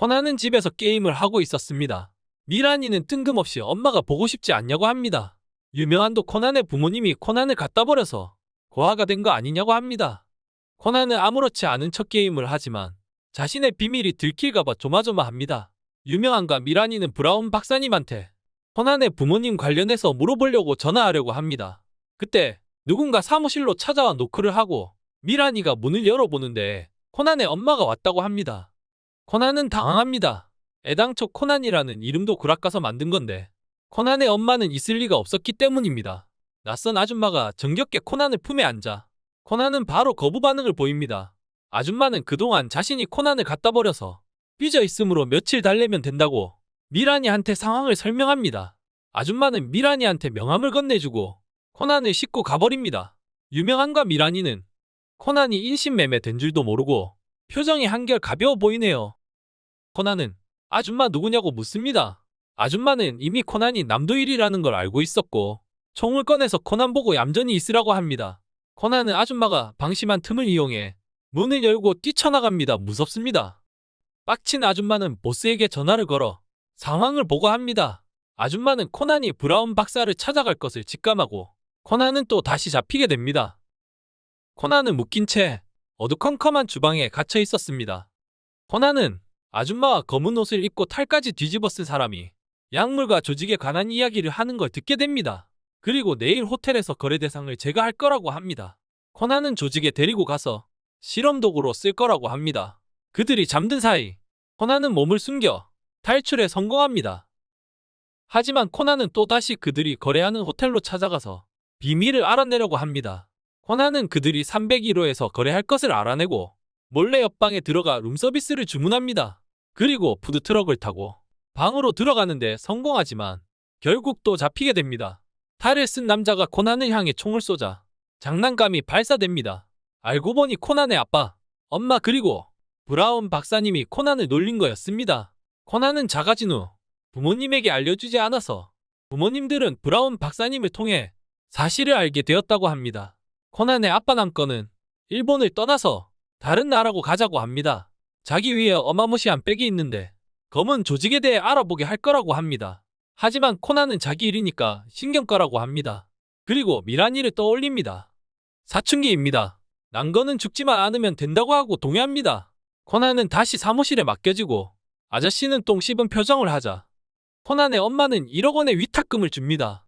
코난은 집에서 게임을 하고 있었습니다. 미란이는 뜬금없이 엄마가 보고 싶지 않냐고 합니다. 유명한도 코난의 부모님이 코난을 갖다 버려서 고아가 된 거 아니냐고 합니다. 코난은 아무렇지 않은 척 게임을 하지만 자신의 비밀이 들킬까봐 조마조마합니다. 유명한과 미란이는 브라운 박사님한테 코난의 부모님 관련해서 물어보려고 전화하려고 합니다. 그때 누군가 사무실로 찾아와 노크를 하고 미란이가 문을 열어보는데 코난의 엄마가 왔다고 합니다. 코난은 당황합니다. 애당초 코난이라는 이름도 구락가서 만든 건데 코난의 엄마는 있을 리가 없었기 때문입니다. 낯선 아줌마가 정겹게 코난을 품에 안자 코난은 바로 거부 반응을 보입니다. 아줌마는 그동안 자신이 코난을 갖다 버려서 삐져 있으므로 며칠 달래면 된다고 미란이한테 상황을 설명합니다. 아줌마는 미란이한테 명함을 건네주고 코난을 싣고 가버립니다. 유명한과 미란이는 코난이 인신매매 된 줄도 모르고 표정이 한결 가벼워 보이네요. 코난은 아줌마 누구냐고 묻습니다. 아줌마는 이미 코난이 남도일이라는 걸 알고 있었고 총을 꺼내서 코난 보고 얌전히 있으라고 합니다. 코난은 아줌마가 방심한 틈을 이용해 문을 열고 뛰쳐나갑니다. 무섭습니다. 빡친 아줌마는 보스에게 전화를 걸어 상황을 보고합니다. 아줌마는 코난이 브라운 박사를 찾아갈 것을 직감하고 코난은 또 다시 잡히게 됩니다. 코난은 묶인 채 어두컴컴한 주방에 갇혀 있었습니다. 코난은 아줌마와 검은 옷을 입고 탈까지 뒤집어 쓴 사람이 약물과 조직에 관한 이야기를 하는 걸 듣게 됩니다. 그리고 내일 호텔에서 거래 대상을 제거할 거라고 합니다. 코난은 조직에 데리고 가서 실험 도구로 쓸 거라고 합니다. 그들이 잠든 사이 코난은 몸을 숨겨 탈출에 성공합니다. 하지만 코난은 또다시 그들이 거래하는 호텔로 찾아가서 비밀을 알아내려고 합니다. 코난은 그들이 301호에서 거래할 것을 알아내고 몰래 옆방에 들어가 룸서비스를 주문합니다. 그리고 푸드트럭을 타고 방으로 들어가는데 성공하지만 결국 또 잡히게 됩니다. 탈을 쓴 남자가 코난을 향해 총을 쏘자 장난감이 발사됩니다. 알고 보니 코난의 아빠, 엄마 그리고 브라운 박사님이 코난을 놀린 거였습니다. 코난은 작아진 후 부모님에게 알려주지 않아서 부모님들은 브라운 박사님을 통해 사실을 알게 되었다고 합니다. 코난의 아빠 남건은 일본을 떠나서 다른 나라로 가자고 합니다. 자기 위에 어마무시한 백이 있는데 검은 조직에 대해 알아보게 할 거라고 합니다. 하지만 코난은 자기 일이니까 신경 꺼라고 합니다. 그리고 미란이를 떠올립니다. 사춘기입니다. 난거는 죽지만 않으면 된다고 하고 동의합니다. 코난은 다시 사무실에 맡겨지고 아저씨는 똥 씹은 표정을 하자 코난의 엄마는 1억 원의 위탁금을 줍니다.